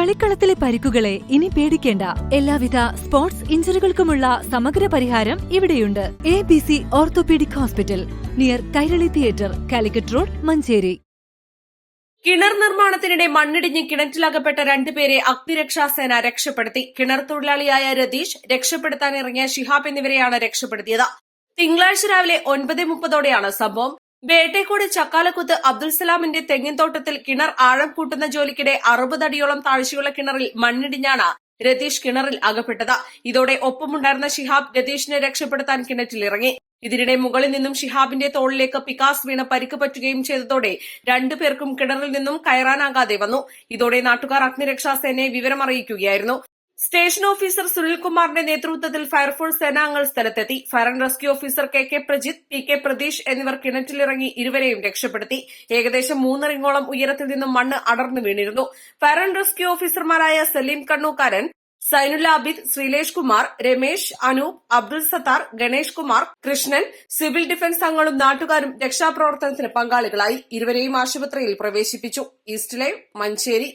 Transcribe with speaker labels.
Speaker 1: കളിക്കളത്തിലെ പരിക്കുകളെ ഇനി പേടിക്കേണ്ട. എല്ലാവിധ സ്പോർട്സ് ഇഞ്ചുറികൾക്കുമുള്ള സമഗ്ര പരിഹാരം ഇവിടെയുണ്ട്. ABC orthopaedic hospital, near Kairali theatre, Calicut road, Manjeri.
Speaker 2: കിണർ നിർമ്മാണത്തിനിടെ മണ്ണിടിഞ്ഞ് കിണറ്റിലകപ്പെട്ട രണ്ടുപേരെ അഗ്നിരക്ഷാസേന രക്ഷപ്പെടുത്തി. കിണർ തൊഴിലാളിയായ രതീഷ്, രക്ഷപ്പെടുത്താനിറങ്ങിയ ഷിഹാബ് എന്നിവരെയാണ് രക്ഷപ്പെടുത്തിയത്. തിങ്കളാഴ്ച രാവിലെ 9:30ഓടെയാണ് സംഭവം. വേട്ടേക്കോട് ചക്കാലക്കുത്ത് അബ്ദുൽ സലാമിന്റെ തെങ്ങിൻതോട്ടത്തിൽ കിണർ ആഴം കൂട്ടുന്ന ജോലിക്കിടെ 60 അടിയോളം താഴ്ചയുള്ള കിണറിൽ മണ്ണിടിഞ്ഞാണ് രതീഷ് കിണറിൽ അകപ്പെട്ടത്. ഇതോടെ ഒപ്പമുണ്ടായിരുന്ന ഷിഹാബ് രതീഷിനെ രക്ഷപ്പെടുത്താൻ കിണറ്റിലിറങ്ങി. ഇതിനിടെ മുകളിൽ നിന്നും ഷിഹാബിന്റെ തോളിലേക്ക് പിക്കാസ് വീണ് പരിക്ക് പറ്റുകയും ചെയ്തതോടെ രണ്ടുപേർക്കും കിണറിൽ നിന്നും കയറാനാകാതെ വന്നു. ഇതോടെ നാട്ടുകാർ അഗ്നിരക്ഷാസേനയെ വിവരമറിയിക്കുകയായിരുന്നു. സ്റ്റേഷൻ ഓഫീസർ സുനിൽകുമാറിന്റെ നേതൃത്വത്തിൽ ഫയർഫോഴ്സ് സേനാംഗങ്ങൾ സ്ഥലത്തെത്തി. Fire and rescue officer K Prajith, P Pratheesh എന്നിവർ കിണറ്റിലിറങ്ങി ഇരുവരെയും രക്ഷപ്പെടുത്തി. ഏകദേശം 3 റിങ്ങോളം ഉയരത്തിൽ നിന്നും മണ്ണ് അടർന്നു വീണിരുന്നു. ഫയർ ആൻഡ് റെസ്ക്യൂ ഓഫീസർമാരായ സലീം കണ്ണൂക്കാരൻ, സൈനുൽ ആബിദ്, ശ്രീലേഷ് കുമാർ, രമേശ്, അനൂപ്, അബ്ദുൾ സത്താർ, ഗണേഷ് കുമാർ, കൃഷ്ണൻ, സിവിൽ ഡിഫൻസ് അംഗങ്ങളും നാട്ടുകാരും രക്ഷാപ്രവർത്തനത്തിന് പങ്കാളികളായി. ഇരുവരെയും ആശുപത്രിയിൽ പ്രവേശിപ്പിച്ചു. East Live, Manjeri.